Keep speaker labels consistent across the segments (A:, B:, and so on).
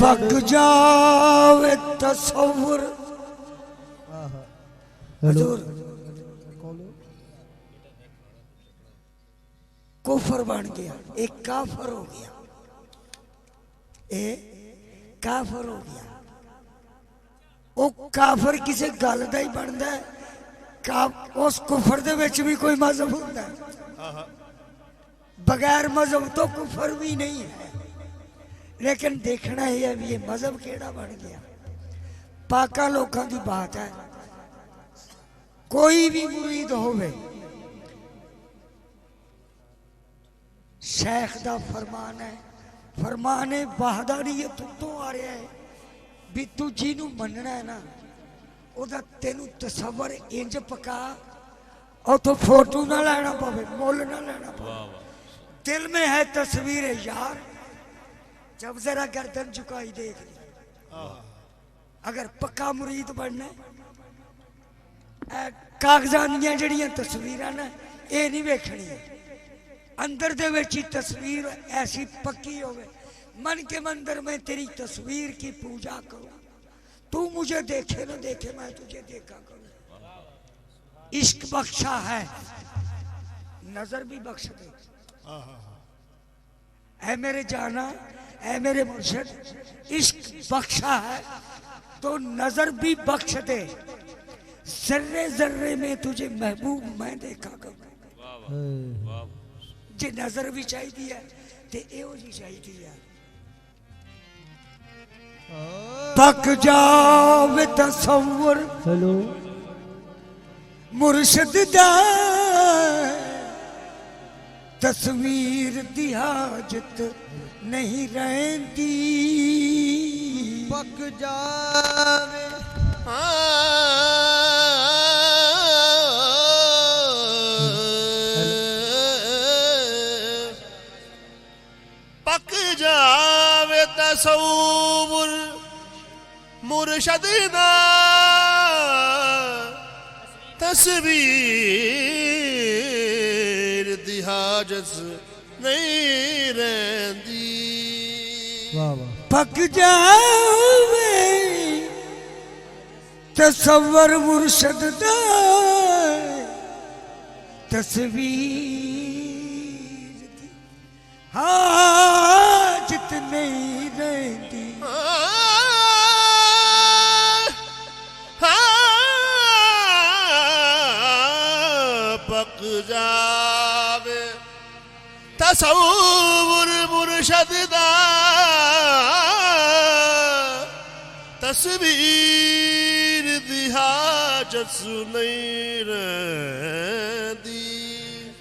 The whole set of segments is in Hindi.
A: पक जावे तसव्वुर हुजूर कुफर बन गया, एक काफर हो गया, काफर हो गया। वो काफर किसी गल का ही बनता है। उस कुफर दे विच भी कोई मजहब होता है, बगैर मजहब तो कुफर भी नहीं है। लेकिन देखना ही है भी ये मजहब केड़ा बन गया। पाका लोगों की बात है, कोई भी मुरीद होवे शेख दा फरमान है, फरमाने वहदानियत तो आ रहा है भी तू जिनू मनना है ना ओदा तेनू तसव्वुर इंज पका और तो फोटो ना लेना पवे, मोल ना लेना पवे। दिल में है तस्वीर यार, जब जरा गर्दन झुकाई देख ली। अगर पक्का मुरीद बनना कागजात दियां जड़ियां तस्वीरां ना ये नहीं वेखनी, अंदर दे विच ही तस्वीर ऐसी पक्की होवे। मन के मंदिर में तेरी तस्वीर की पूजा करूं, तू मुझे देखे ना देखे मैं तुझे देखा करूं। इश्क बख्शा है, नजर भी बख्श दे। ऐ मेरे जाना, ऐ मेरे मुर्शिद, इश्क बख्शा है तो नजर भी बख्श दे। जर्रे जर्रे में तुझे महबूब मैं देखा करूं। जे नजर भी चाहिए है ते एहो जी चाहिए है। पक जावे तसव्वुर मुर्शिद दा, तस्वीर दी हाजत नहीं रहती।
B: पक जावे
C: पक जावे तसव्वुर मुर्शिद दा, तस्वीर दी हाजत नहीं रहती।
A: पक जावे तसव्वुर मुर्शिद दा, तस्वीर दी हाजत नहीं रहती।
C: पक जावे तसव्वुर मुर्शिद दा, तस्वीर दी हाजत नहीं रहती।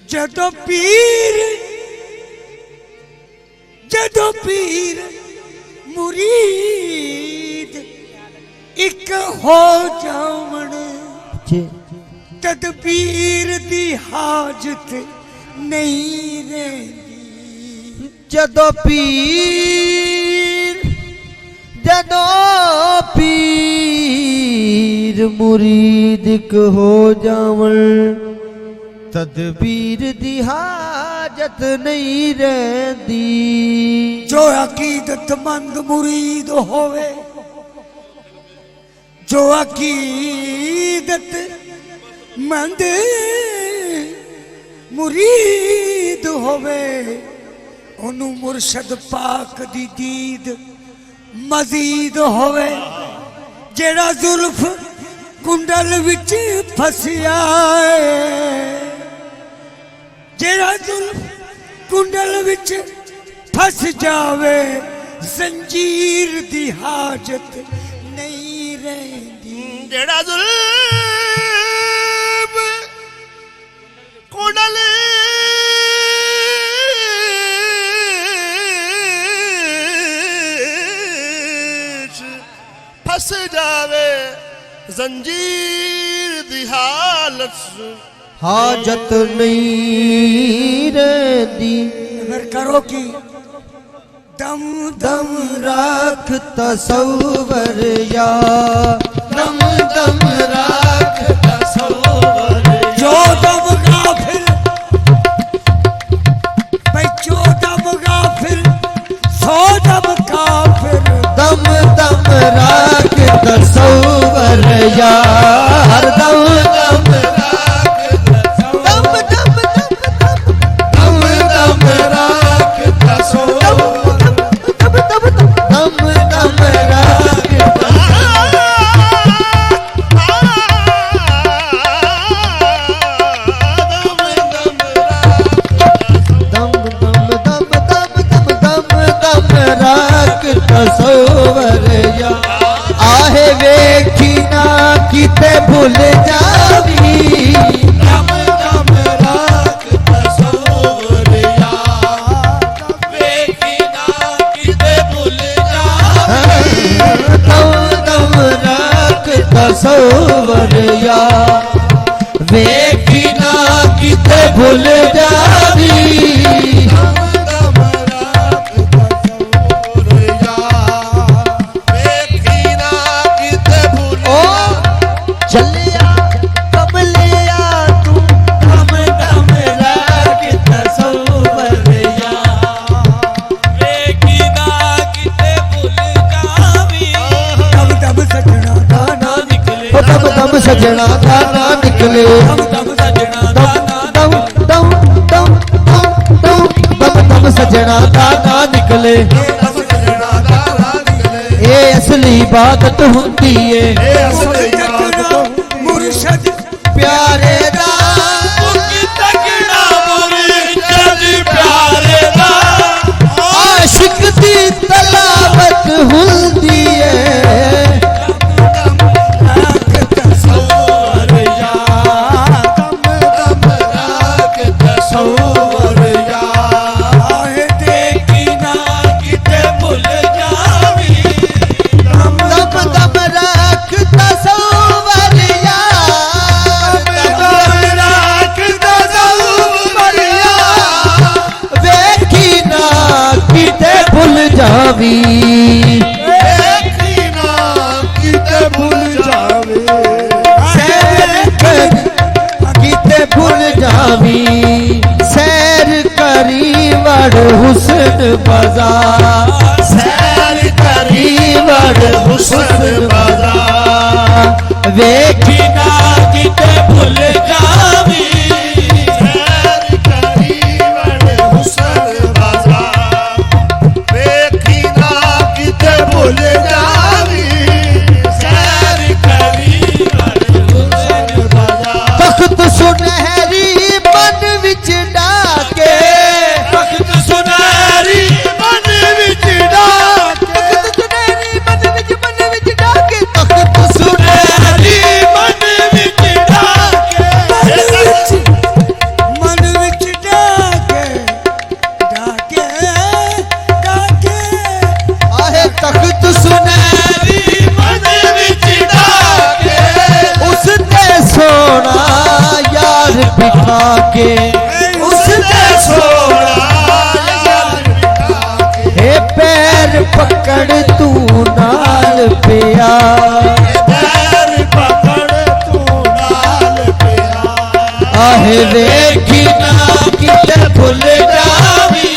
A: जदों पीर मुरीद एक हो जावण, तदबीर दी हाजत नहीं रहती।
B: जदों पीर मुरीद को हो जावण, तदबीर दी हाजत नहीं रहती।
A: जो अकीदतमंद मुरीद होवे, जो अकीदतमंद मुरीद होवे, ओनू मुर्शद पाक दी दीद मजीद होवे। जेड़ा जुल्फ कुंडल विच फसिया है, जेड़ा जुल्फ कुंडल विच फस जावे, जंजीर दी हाजत नहीं रहती।
C: जेड़ा जुल्फ कुंडल फस जावे, जंजीर दी हालत
B: हाजत नहीं रहती।
A: फिर करो कि दम
B: दम राख तसव्वुर या, दम दम राख तसव्वुर या।
A: जो दम गाफिल भाई, जो दम गाफिल सौ दम काफिर।
B: दम दम राख तसव्वुर यार, दम दम राख दम दम दम दम राख तसव्वुर, दम दम राख तसव्वुर या। आहे वेखी ना किते भूल जावी, दम दम राख तसव्वुर या। वेखी ना किते भूल जावी, दम दम राख तसव्वुर या। वेखी ना किते भूल जावी, चलिया कमलिया तू, दम दम राख तसव्वुर या।
D: वेखी ना किते भुल जावी,
A: दम दम सजना दाना
D: निकले
B: ओ दम दम सजना दाना निकले,
D: दम दम सजना दाना
B: दम दम दम दम दम दम दम सजना दाना निकले। ये असली इबादत हुंदी है,
A: मुर्शद
B: प्यारे दा
D: मुकी तगड़ा मुर्शद प्यारे दा।
B: आशिक दी तलावत हुंदी है।
A: तसव्वुर या, दम दम राख तसव्वुर या। आहे देखी ना किते भूल जावी,
B: दम दम राख तसव्वुर या,
A: दम राख तसव्वुर या।
B: वेखी ना किते भूल जावी,
C: देखी ना किते भूल जावे।
B: सैर किते भूल जावी। सैर करी वड़ हुस्न बाजार, सैर करी वड़ हुस्न बाजार। वेखी
D: ना किते भुल जावी,
C: सैर करी बड़े हुस्न बाजार। देखी ना किते भूल जावी, सैर करी बड़े हुस्न बाजार।
B: तख्त सुनहरी मन विच डाके,
D: तख्त सुनहरी
C: मन विच डाके,
B: तख्त सुनहरी मन विच डाके, तख्त
D: सुनहरी मन विच डाके।
A: मन विच डाके डाके डाके।
B: आहे तख्त सुनहरी
D: मन विच डाके,
B: उसने सोना यार बिठा के, उसने सोना हे पैर पकड़ तू नाल पिया।
C: पैर पकड़ तू नाल पिया।
B: आहे वेखी ना किते भूल जावी,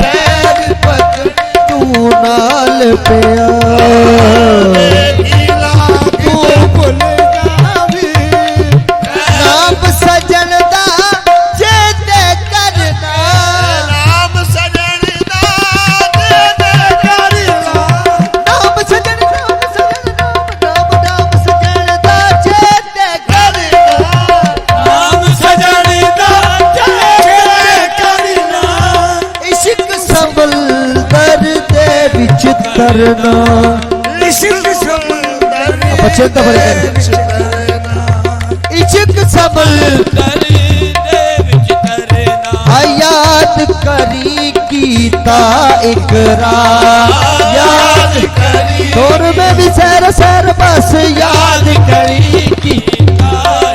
B: पैर पकड़ तू नाल पिया।
C: देखी ना किते भूल जावी,
B: नाम सजन दा चेते करना,
C: नाम सजन दा दे करना।
B: नाम सजन नाम सजन दा चेते करना।
D: नाम सजन दा चेते
A: करना।
B: इश्क संबलदर दे विच तरना।
A: इश्क समुंदर
B: बच्चे तो बड़े इश्क संबल
D: दे विच तरना।
B: याद करी कीता इकरार, याद करी दौर में भी सैर सैर बस याद करी की
D: इकरार।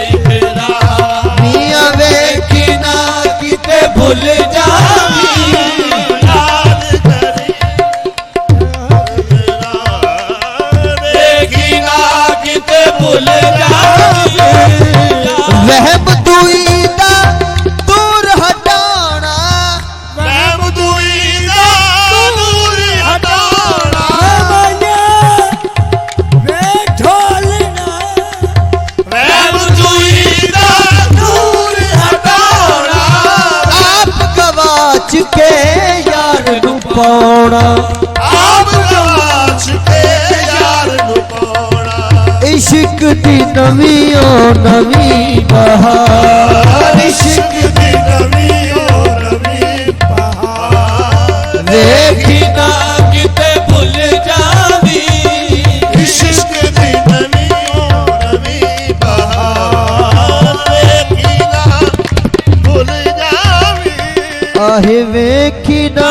B: ਗਵਾਚ ਕੇ ਯਾਰ ਨੂੰ ਪਾਉਣਾ
C: ਆਪ ਗਵਾਚ ਕੇ ਯਾਰ ਨੂੰ ਪਾਉਣਾ
B: ਇਸ਼ਕ ਦੀ ਨਵੀਂ ਓ ਨਵੀਂ ਬਹਾਰ
C: ਇਸ਼ਕ ਦੀ ਨਵੀਂ ਓ ਨਵੀਂ ਬਹਾਰ
B: ਵੇਖੀ
D: ਨਾ ਕਿਤੇ ਭੁੱਲ ਜਾਵੀਂ
C: ਇਸ਼ਕ ਦੀ ਨਵੀਂ ਓ ਨਵੀਂ ਬਹਾਰ ਵੇਖੀ ਨਾ ਭੁੱਲ ਜਾਵੀਂ
B: ਆਹੇ ਵੇਖੀ ਨਾ